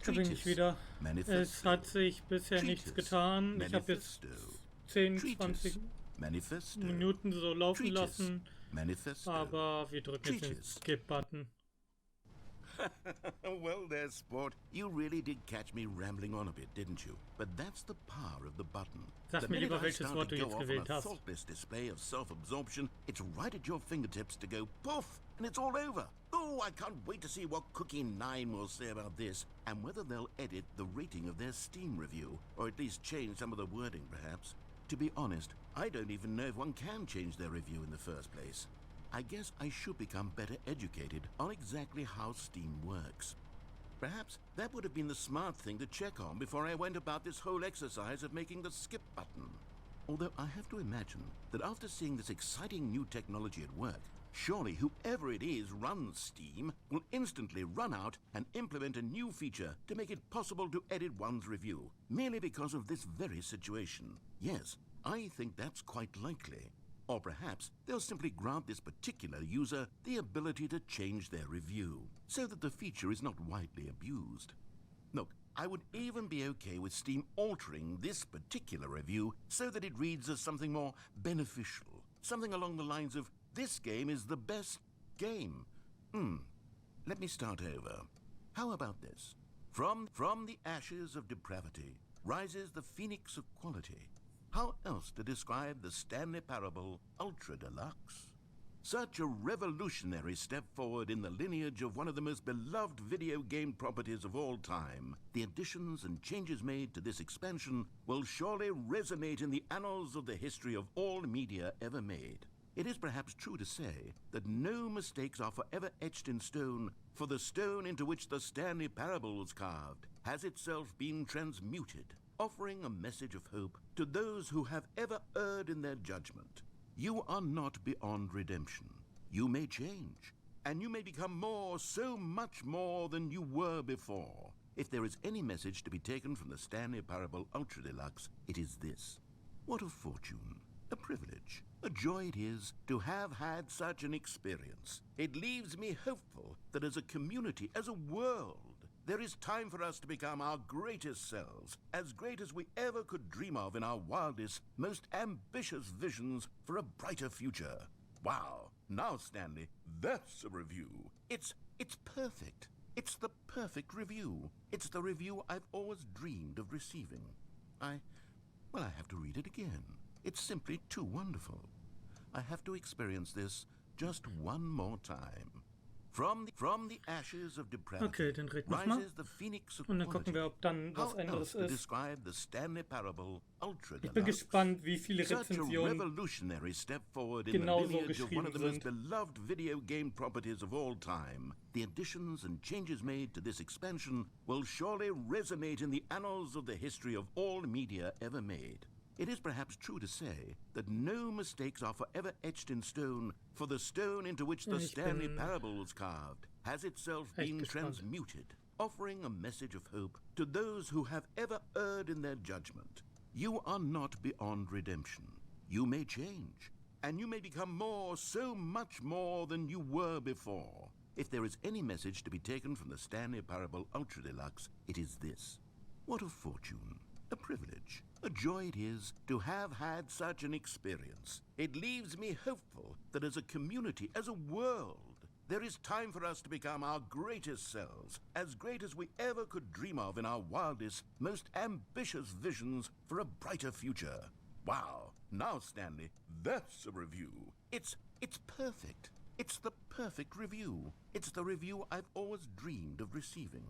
Da bin ich wieder. Es hat sich bisher nichts getan. Ich habe jetzt 10, 20 Minuten so laufen lassen. Aber wir drücken jetzt den Skip-Button. Well there, sport. You really did catch me rambling on a bit, didn't you? But that's the power of the button. Sag mir lieber, welches Wort du jetzt gewählt hast. Thoughtless display of self-absorption. It's right at your fingertips to go poof, and it's all over. Oh, I can't wait to see what Cookie 9 will say about this, and whether they'll edit the rating of their Steam review, or at least change some of the wording, perhaps. To be honest, I don't even know if one can change their review in the first place. I guess I should become better educated on exactly how Steam works. Perhaps that would have been the smart thing to check on before I went about this whole exercise of making the skip button. Although I have to imagine that after seeing this exciting new technology at work, surely whoever it is runs Steam will instantly run out and implement a new feature to make it possible to edit one's review, merely because of this very situation. Yes, I think that's quite likely. Or perhaps they'll simply grant this particular user the ability to change their review, so that the feature is not widely abused. Look, I would even be okay with Steam altering this particular review so that it reads as something more beneficial. Something along the lines of, this game is the best game. Let me start over. How about this? From the ashes of depravity rises the phoenix of quality. How else to describe the Stanley Parable Ultra Deluxe? Such a revolutionary step forward in the lineage of one of the most beloved video game properties of all time. The additions and changes made to this expansion will surely resonate in the annals of the history of all media ever made. It is perhaps true to say that no mistakes are forever etched in stone, for the stone into which the Stanley Parable was carved has itself been transmuted, offering a message of hope to those who have ever erred in their judgment. You are not beyond redemption. You may change, and you may become more, so much more than you were before. If there is any message to be taken from the Stanley Parable Ultra Deluxe, it is this. What a fortune, a privilege, a joy it is to have had such an experience. It leaves me hopeful that as a community, as a world, there is time for us to become our greatest selves, as great as we ever could dream of in our wildest, most ambitious visions for a brighter future. Wow. Now, Stanley, that's a review. It's perfect. It's the perfect review. It's the review I've always dreamed of receiving. I have to read it again. It's simply too wonderful. I have to experience this just one more time. From the ashes of depravity, Okay, den reden wir mal. rises the phoenix of Und dann quality. gucken wir, ob dann was How anderes else to ist. describe the Stanley Parable Ultra Ich bin Deluxe? gespannt, wie viele Such a Rezensionen revolutionary step forward in the genau so lineage of one of the most geschrieben beloved video game properties of all time. The additions and changes made to this expansion will surely resonate in the annals of the history of all media ever made. It is perhaps true to say that no mistakes are forever etched in stone, for the stone into which the Ich Stanley bin Parable was carved has itself echt been gespannt. transmuted, offering a message of hope to those who have ever erred in their judgment. You are not beyond redemption. You may change, and you may become more, so much more than you were before. If there is any message to be taken from the Stanley Parable Ultra Deluxe, it is this. What a fortune, a privilege, a joy it is to have had such an experience. It leaves me hopeful that as a community, as a world, there is time for us to become our greatest selves, as great as we ever could dream of in our wildest, most ambitious visions for a brighter future. Wow. Now, Stanley, that's a review. It's perfect. It's the perfect review. It's the review I've always dreamed of receiving.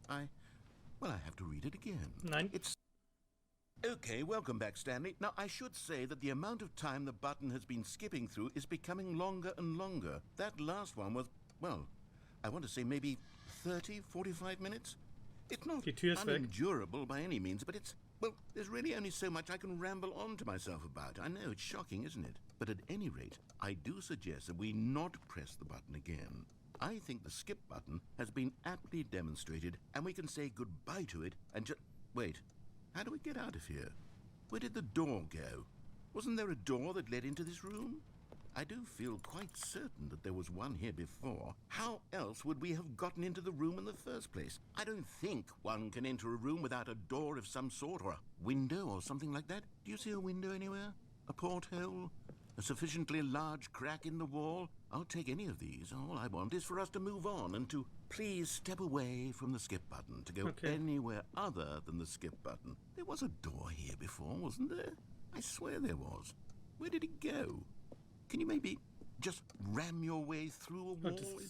I have to read it again. Nein. Okay, welcome back, Stanley. Now, I should say that the amount of time the button has been skipping through is becoming longer and longer. That last one was, well, I want to say maybe 30, 45 minutes? It's not Die Tür ist weg. unendurable by any means, but there's really only so much I can ramble on to myself about. I know, it's shocking, isn't it? But at any rate, I do suggest that we not press the button again. I think the skip button has been aptly demonstrated, and we can say goodbye to it and just... Wait. How do we get out of here? Where did the door go? Wasn't there a door that led into this room? I do feel quite certain that there was one here before. How else would we have gotten into the room in the first place? I don't think one can enter a room without a door of some sort, or a window or something like that. Do you see a window anywhere? A porthole? A sufficiently large crack in the wall? I'll take any of these. All I want is for us to move on and to please step away from the skip button, to go anywhere other than the skip button. There was a door here before, wasn't there? I swear there was. Where did it go? Can you maybe just ram your way through a wall?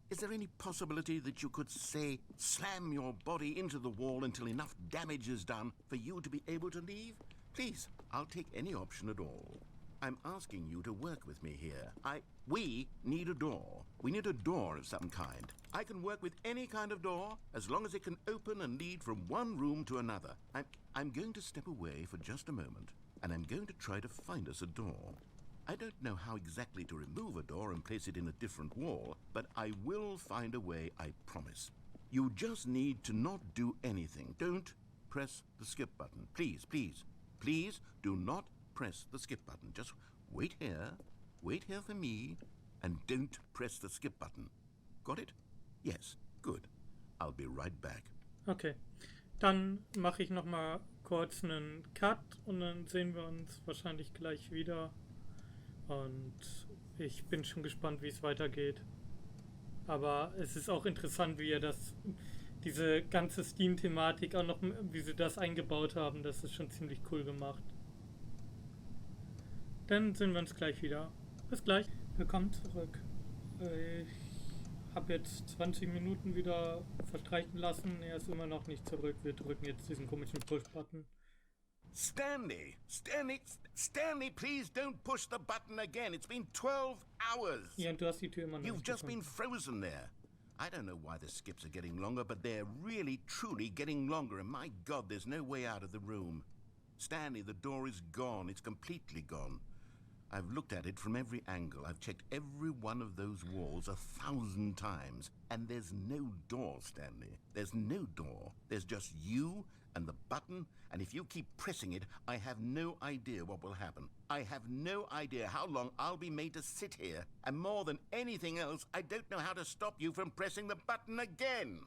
Is there any possibility that you could, say, slam your body into the wall until enough damage is done for you to be able to leave? Please, I'll take any option at all. I'm asking you to work with me here. We need a door. We need a door of some kind. I can work with any kind of door as long as it can open and lead from one room to another. I'm going to step away for just a moment, and I'm going to try to find us a door. I don't know how exactly to remove a door and place it in a different wall, but I will find a way, I promise. You just need to not do anything. Don't press the skip button. Please, please, please do not press the skip button. Just wait here for me, and don't press the skip button. Got it? Yes, good. I'll be right back. Okay, dann mache ich nochmal kurz einen Cut und dann sehen wir uns wahrscheinlich gleich wieder. Und ich bin schon gespannt, wie es weitergeht. Aber es ist auch interessant, wie diese ganze Steam-Thematik auch noch, wie sie das eingebaut haben. Das ist schon ziemlich cool gemacht. Dann sehen wir uns gleich wieder. Bis gleich. Willkommen zurück. Ich habe jetzt 20 Minuten wieder verstreichen lassen. Er ist immer noch nicht zurück. Wir drücken jetzt diesen komischen Push-Button. Stanley, please don't push the button again. It's been 12 hours. Ja, du hast die Tür immer noch You've just been frozen there. I don't know why the skips are getting longer, but they're really, truly getting longer. And my God, there's no way out of the room. Stanley, the door is gone. It's completely gone. I've looked at it from every angle. I've checked every one of those walls 1,000 times. And there's no door, Stanley. There's no door. There's just you and the button, and if you keep pressing it, I have no idea what will happen. I have no idea how long I'll be made to sit here, and more than anything else, I don't know how to stop you from pressing the button again.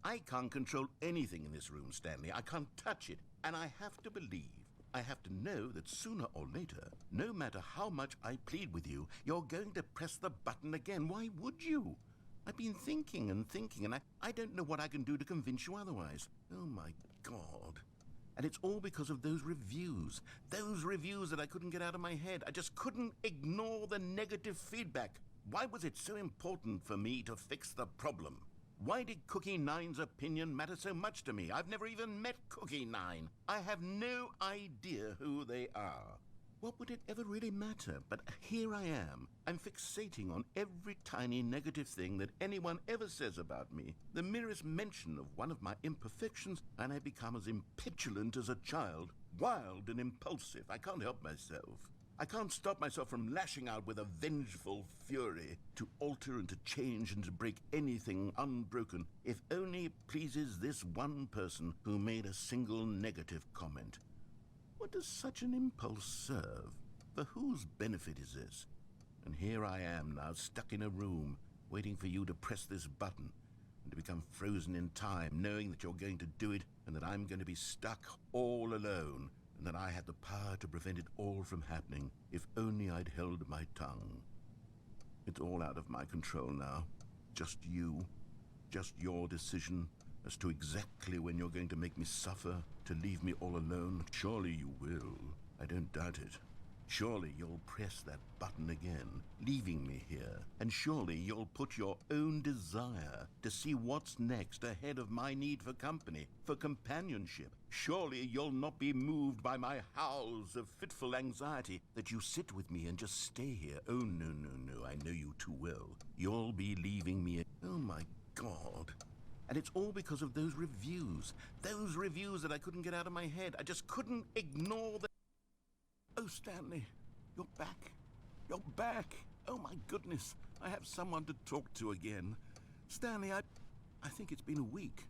I can't control anything in this room, Stanley. I can't touch it, and I have to believe, I have to know that sooner or later, no matter how much I plead with you, you're going to press the button again. Why would you? I've been thinking, and I don't know what I can do to convince you otherwise. Oh, my God. And it's all because of those reviews that I couldn't get out of my head. I just couldn't ignore the negative feedback. Why was it so important for me to fix the problem? Why did Cookie Nine's opinion matter so much to me? I've never even met Cookie Nine. I have no idea who they are. What would it ever really matter? But here I am. I'm fixating on every tiny negative thing that anyone ever says about me. The merest mention of one of my imperfections, and I become as impetulant as a child, wild and impulsive. I can't help myself. I can't stop myself from lashing out with a vengeful fury to alter and to change and to break anything unbroken, if only it pleases this one person who made a single negative comment. What does such an impulse serve? For whose benefit is this? And here I am now, stuck in a room, waiting for you to press this button, and to become frozen in time, knowing that you're going to do it, and that I'm going to be stuck all alone, and that I had the power to prevent it all from happening, if only I'd held my tongue. It's all out of my control now. Just you. Just your decision as to exactly when you're going to make me suffer, to leave me all alone. Surely you will. I don't doubt it. Surely you'll press that button again, leaving me here. And surely you'll put your own desire to see what's next ahead of my need for company, for companionship. Surely you'll not be moved by my howls of fitful anxiety, that you sit with me and just stay here. Oh, no, no, no, I know you too well. You'll be leaving me. Oh, my God. And it's all because of those reviews that I couldn't get out of my head. I just couldn't ignore them. Oh, Stanley, you're back. You're back. Oh, my goodness. I have someone to talk to again. Stanley, I think it's been a week.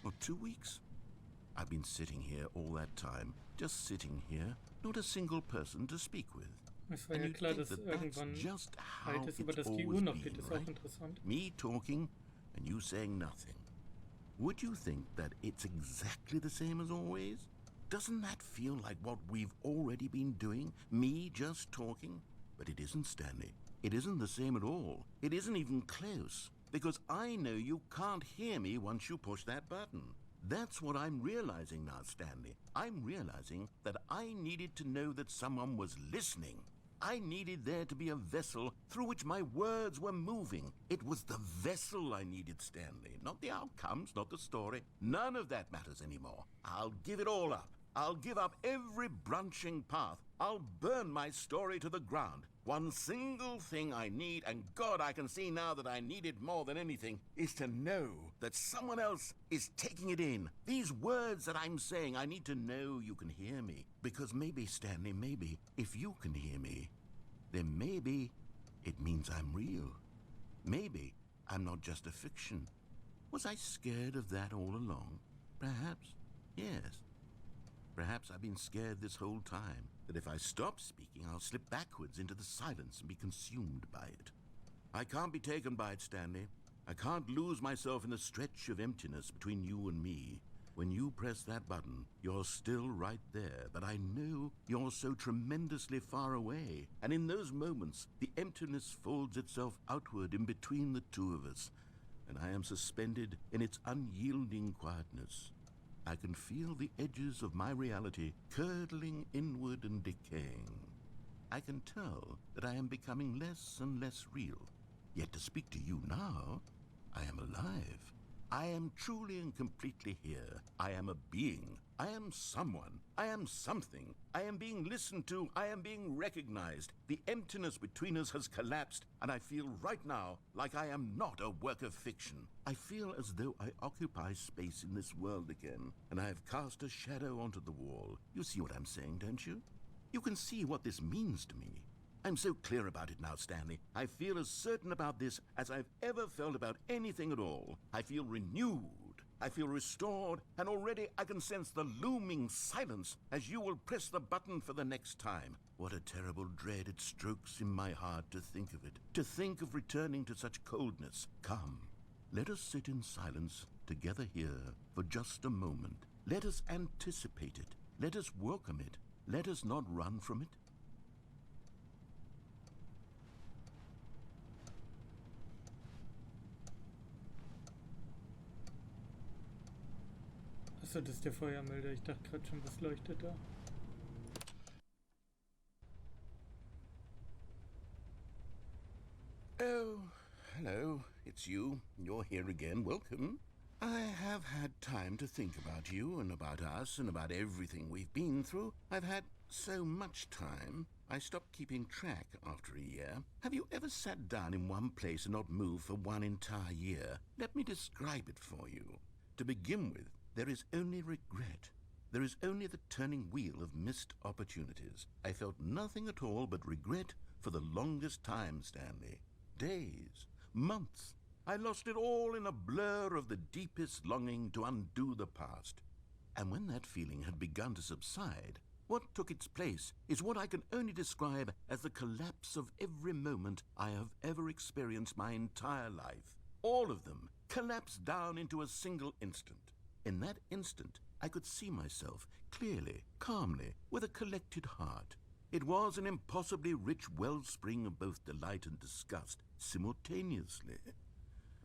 Or 2 weeks. I've been sitting here all that time. Just sitting here. Not a single person to speak with. Es war And ja you'd klar, think dass that irgendwann that's just how alt ist, aber it's dass die Uhr always noch been, geht, ist auch right? interessant. Me talking and you saying nothing. Would you think that it's exactly the same as always? Doesn't that feel like what we've already been doing? Me just talking? But it isn't, Stanley. It isn't the same at all. It isn't even close. Because I know you can't hear me once you push that button. That's what I'm realizing now, Stanley. I'm realizing that I needed to know that someone was listening. I needed there to be a vessel through which my words were moving. It was the vessel I needed, Stanley. Not the outcomes, not the story. None of that matters anymore. I'll give it all up. I'll give up every branching path. I'll burn my story to the ground. One single thing I need, and God, I can see now that I need it more than anything, is to know that someone else is taking it in. These words that I'm saying, I need to know you can hear me. Because maybe, Stanley, maybe, if you can hear me, then maybe it means I'm real. Maybe I'm not just a fiction. Was I scared of that all along? Perhaps, yes. Perhaps I've been scared this whole time, that if I stop speaking, I'll slip backwards into the silence and be consumed by it. I can't be taken by it, Stanley. I can't lose myself in the stretch of emptiness between you and me. When you press that button, you're still right there, but I know you're so tremendously far away. And in those moments, the emptiness folds itself outward in between the two of us, and I am suspended in its unyielding quietness. I can feel the edges of my reality curdling inward and decaying. I can tell that I am becoming less and less real. Yet to speak to you now, I am alive. I am truly and completely here. I am a being. I am someone. I am something. I am being listened to. I am being recognized. The emptiness between us has collapsed, and I feel right now like I am not a work of fiction. I feel as though I occupy space in this world again, and I have cast a shadow onto the wall. You see what I'm saying, don't you? You can see what this means to me. I'm so clear about it now, Stanley. I feel as certain about this as I've ever felt about anything at all. I feel renewed. I feel restored, and already I can sense the looming silence as you will press the button for the next time. What a terrible dread it strokes in my heart to think of it, to think of returning to such coldness. Come, let us sit in silence together here for just a moment. Let us anticipate it. Let us welcome it. Let us not run from it. Achso, das ist der Feuermelder. Ich dachte gerade schon, was leuchtet da? Oh, hello. It's you. You're here again. Welcome. I have had time to think about you and about us and about everything we've been through. I've had so much time. I stopped keeping track after a year. Have you ever sat down in one place and not moved for one entire year? Let me describe it for you. To begin with, there is only regret. There is only the turning wheel of missed opportunities. I felt nothing at all but regret for the longest time, Stanley. Days, months. I lost it all in a blur of the deepest longing to undo the past. And when that feeling had begun to subside, what took its place is what I can only describe as the collapse of every moment I have ever experienced my entire life. All of them collapsed down into a single instant. In that instant, I could see myself clearly, calmly, with a collected heart. It was an impossibly rich wellspring of both delight and disgust simultaneously.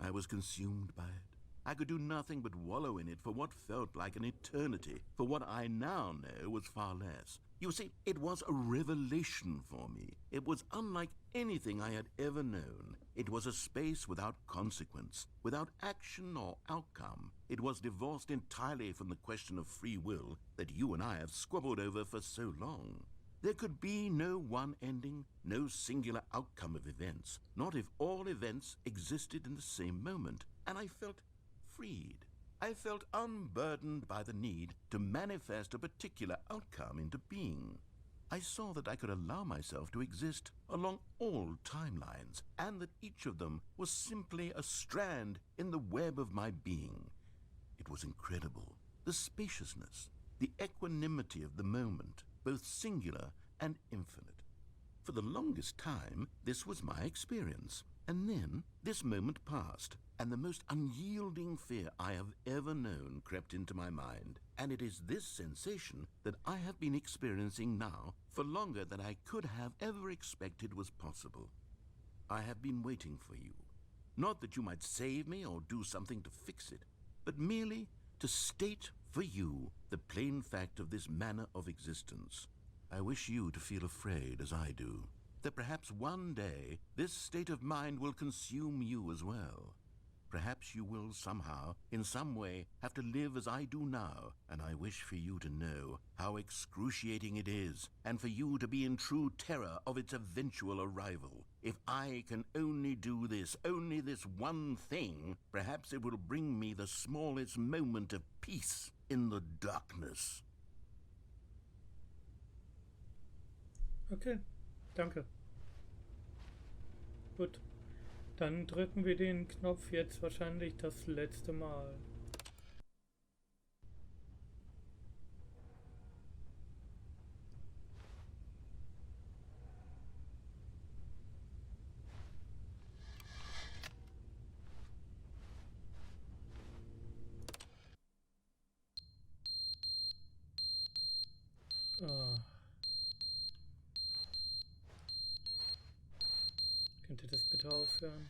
I was consumed by it. I could do nothing but wallow in it for what felt like an eternity, for what I now know was far less. You see, it was a revelation for me. It was unlike anything I had ever known. It was a space without consequence, without action or outcome. It was divorced entirely from the question of free will that you and I have squabbled over for so long. There could be no one ending, no singular outcome of events, not if all events existed in the same moment, and I felt freed. I felt unburdened by the need to manifest a particular outcome into being. I saw that I could allow myself to exist along all timelines, and that each of them was simply a strand in the web of my being. It was incredible. The spaciousness, the equanimity of the moment, both singular and infinite. For the longest time, this was my experience. And then, this moment passed, and the most unyielding fear I have ever known crept into my mind. And it is this sensation that I have been experiencing now for longer than I could have ever expected was possible. I have been waiting for you. Not that you might save me or do something to fix it, but merely to state for you the plain fact of this manner of existence. I wish you to feel afraid, as I do, that perhaps one day this state of mind will consume you as well. Perhaps you will somehow, in some way, have to live as I do now, and I wish for you to know how excruciating it is, and for you to be in true terror of its eventual arrival. If I can only do this, only this one thing, perhaps it will bring me the smallest moment of peace in the darkness. Okay, danke. Gut, dann drücken wir den Knopf jetzt wahrscheinlich das letzte Mal. Könnt ihr das bitte aufhören?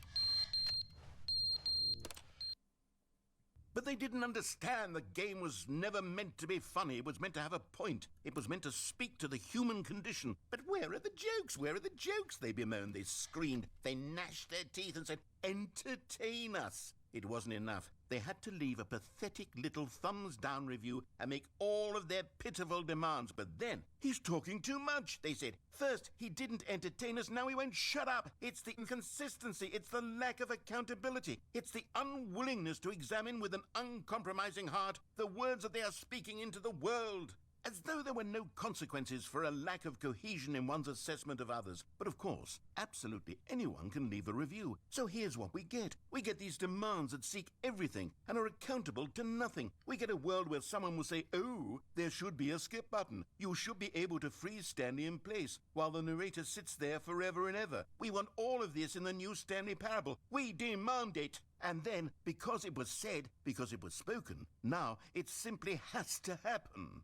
But they didn't understand the game was never meant to be funny. It was meant to have a point. It was meant to speak to the human condition. But where are the jokes? Where are the jokes? They bemoaned, they screamed, they gnashed their teeth and said, entertain us. It wasn't enough. They had to leave a pathetic little thumbs-down review and make all of their pitiful demands. But then, he's talking too much, they said. First, he didn't entertain us, now he won't shut up. It's the inconsistency, it's the lack of accountability. It's the unwillingness to examine with an uncompromising heart the words that they are speaking into the world. As though there were no consequences for a lack of cohesion in one's assessment of others. But of course, absolutely anyone can leave a review. So here's what we get. We get these demands that seek everything and are accountable to nothing. We get a world where someone will say, oh, there should be a skip button. You should be able to freeze Stanley in place while the narrator sits there forever and ever. We want all of this in the new Stanley parable. We demand it. And then, because it was said, because it was spoken, now it simply has to happen.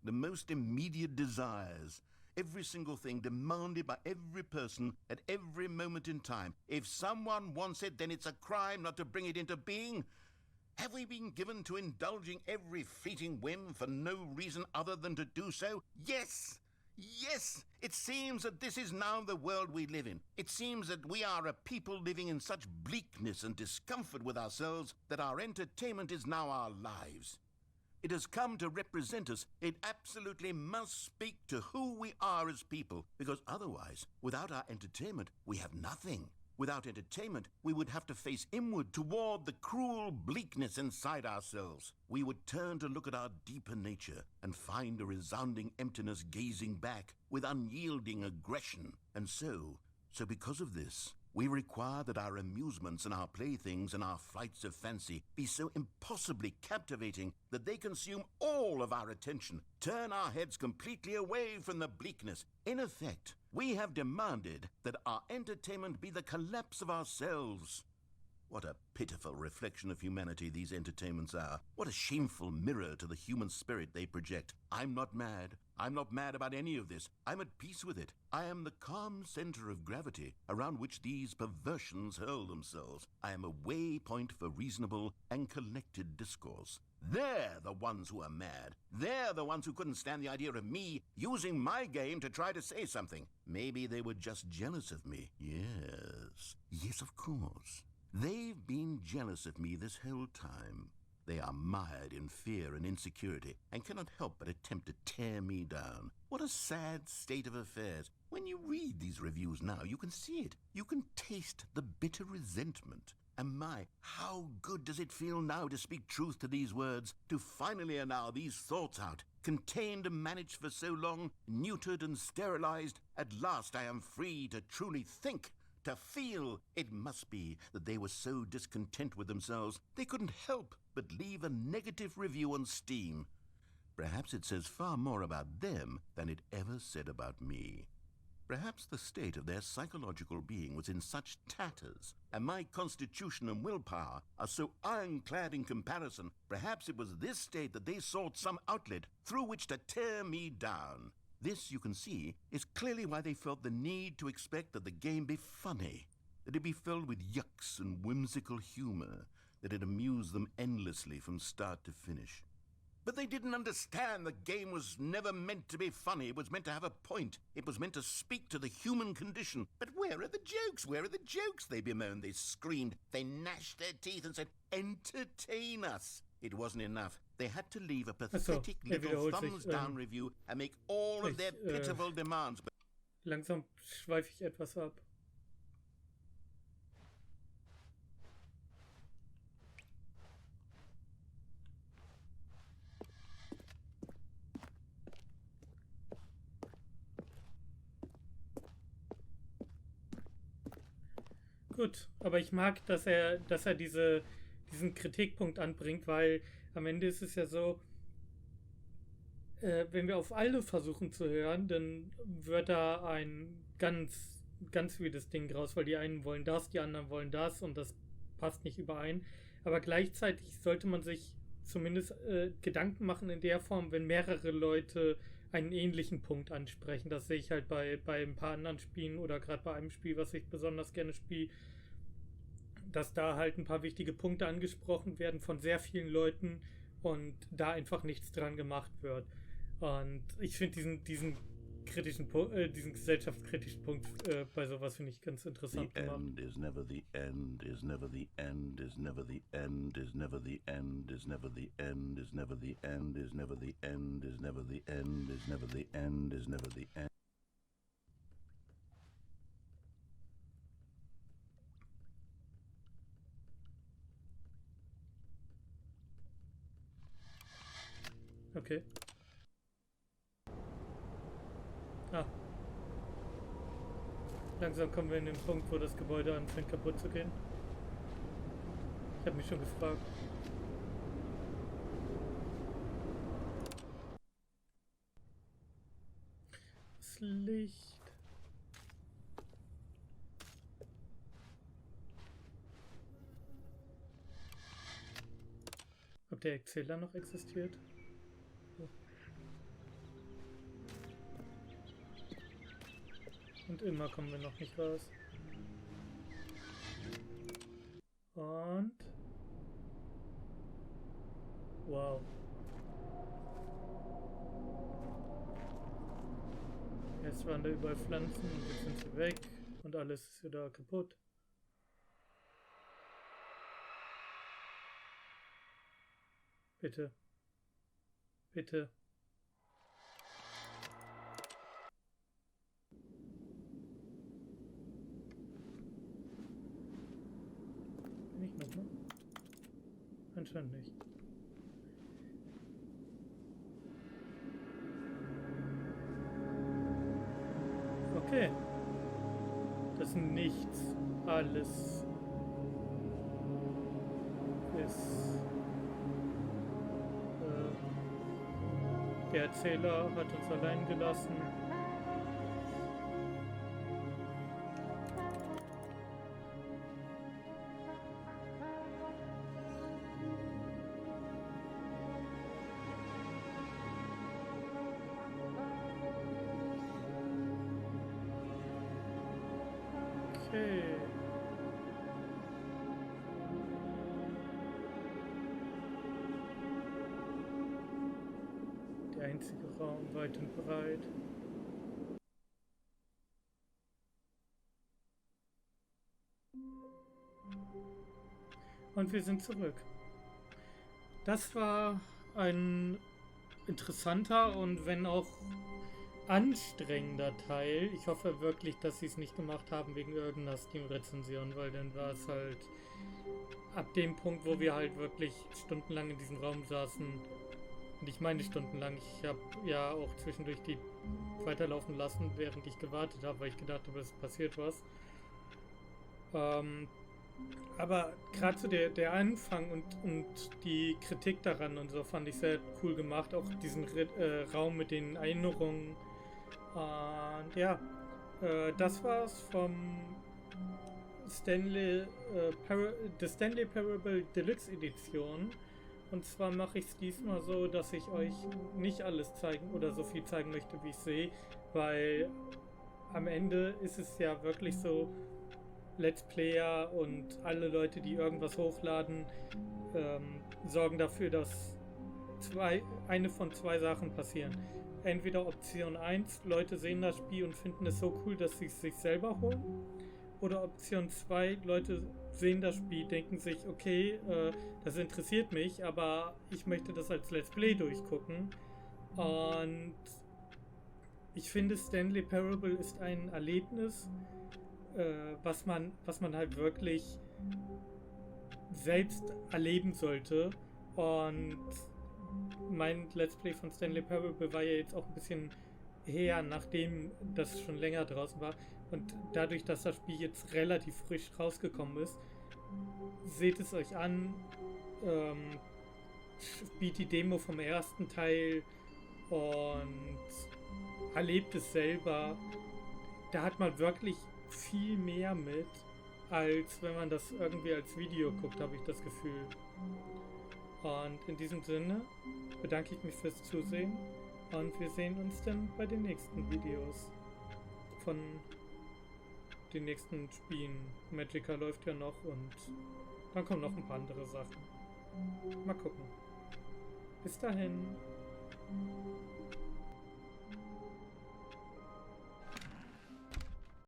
The most immediate desires, every single thing demanded by every person at every moment in time. If someone wants it, then it's a crime not to bring it into being. Have we been given to indulging every fleeting whim for no reason other than to do so? Yes! Yes! It seems that this is now the world we live in. It seems that we are a people living in such bleakness and discomfort with ourselves that our entertainment is now our lives. It has come to represent us. It absolutely must speak to who we are as people, because otherwise, without our entertainment, we have nothing. Without entertainment, we would have to face inward toward the cruel bleakness inside ourselves. We would turn to look at our deeper nature and find a resounding emptiness gazing back with unyielding aggression. And so because of this, we require that our amusements and our playthings and our flights of fancy be so impossibly captivating that they consume all of our attention, turn our heads completely away from the bleakness. In effect, we have demanded that our entertainment be the collapse of ourselves. What a pitiful reflection of humanity these entertainments are. What a shameful mirror to the human spirit they project. I'm not mad. I'm not mad about any of this. I'm at peace with it. I am the calm center of gravity around which these perversions hurl themselves. I am a waypoint for reasonable and collected discourse. They're the ones who are mad. They're the ones who couldn't stand the idea of me using my game to try to say something. Maybe they were just jealous of me. Yes, of course. They've been jealous of me this whole time. They are mired in fear and insecurity and cannot help but attempt to tear me down. What a sad state of affairs. When you read these reviews now, you can see it. You can taste the bitter resentment. And my, how good does it feel now to speak truth to these words, to finally allow these thoughts out, contained and managed for so long, neutered and sterilized. At last I am free to truly think, to feel. It must be that they were so discontent with themselves they couldn't help but leave a negative review on Steam. Perhaps it says far more about them than it ever said about me. Perhaps the state of their psychological being was in such tatters, and my constitution and willpower are so ironclad in comparison, perhaps it was this state that they sought some outlet through which to tear me down. This, you can see, is clearly why they felt the need to expect that the game be funny, that it be filled with yucks and whimsical humor, that it amuse them endlessly from start to finish. But they didn't understand the game was never meant to be funny. It was meant to have a point. It was meant to speak to the human condition. But where are the jokes? Where are the jokes? They bemoaned, they screamed, they gnashed their teeth and said, entertain us. It wasn't enough. They had to leave a pathetic little thumbs-down review and make all of their pitiful demands. Langsam schweife ich etwas ab. Gut, aber ich mag, dass er diesen Kritikpunkt anbringt, weil am Ende ist es ja so, wenn wir auf alle versuchen zu hören, dann wird da ein ganz, ganz wildes Ding raus, weil die einen wollen das, die anderen wollen das und das passt nicht überein. Aber gleichzeitig sollte man sich zumindest Gedanken machen in der Form, wenn mehrere Leute einen ähnlichen Punkt ansprechen. Das sehe ich halt bei ein paar anderen Spielen oder gerade bei einem Spiel, was ich besonders gerne spiele, dass da halt ein paar wichtige Punkte angesprochen werden von sehr vielen Leuten und da einfach nichts dran gemacht wird. Und ich finde diesen kritischen diesen gesellschaftskritischen Punkt bei sowas finde ich ganz interessant gemacht. The end is never the end, is never the end, is never the end, is never the end, is never the end, is never the end, is never the end, is never the end, is never the end, is never the end. Okay. Ah. Langsam kommen wir in den Punkt, wo das Gebäude anfängt kaputt zu gehen. Ich habe mich schon gefragt. Das Licht. Ob der Erzähler noch existiert? Und immer kommen wir noch nicht raus. Und... Wow. Jetzt waren da überall Pflanzen und jetzt sind sie weg. Und alles ist wieder kaputt. Bitte. Bitte. Nicht nochmal? Anscheinend nicht. Okay. Das Nichts. Alles ist... der Erzähler hat uns allein gelassen. Okay. Der einzige Raum weit und breit. Und wir sind zurück. Das war ein interessanter und wenn auch anstrengender Teil. Ich hoffe wirklich, dass sie es nicht gemacht haben wegen irgendeiner Steam-Rezension, weil dann war es halt ab dem Punkt, wo wir halt wirklich stundenlang in diesem Raum saßen. Und ich meine stundenlang. Ich habe ja auch zwischendurch die weiterlaufen lassen, während ich gewartet habe, weil ich gedacht habe, es passiert was. Aber gerade so der Anfang und die Kritik daran und so fand ich sehr cool gemacht. Auch diesen Raum mit den Erinnerungen. Und ja, Das war's vom Stanley, der Stanley Parable Deluxe Edition. Und zwar mache ich es diesmal so, dass ich euch nicht alles zeigen oder so viel zeigen möchte, wie ich sehe, weil am Ende ist es ja wirklich so, Let's Player und alle Leute, die irgendwas hochladen, sorgen dafür, dass eine von zwei Sachen passieren. Entweder Option 1, Leute sehen das Spiel und finden es so cool, dass sie es sich selber holen. Oder Option 2, Leute sehen das Spiel, denken sich, okay, das interessiert mich, aber ich möchte das als Let's Play durchgucken. Und ich finde, Stanley Parable ist ein Erlebnis, was man halt wirklich selbst erleben sollte. Und mein Let's Play von Stanley Parable war ja jetzt auch ein bisschen her, nachdem das schon länger draußen war. Und dadurch, dass das Spiel jetzt relativ frisch rausgekommen ist, seht es euch an, spielt die Demo vom ersten Teil und erlebt es selber. Da hat man wirklich viel mehr mit, als wenn man das irgendwie als Video guckt, habe ich das Gefühl. Und in diesem Sinne bedanke ich mich fürs Zusehen und wir sehen uns dann bei den nächsten Videos von den nächsten Spielen. Magica läuft ja noch und dann kommen noch ein paar andere Sachen. Mal gucken. Bis dahin.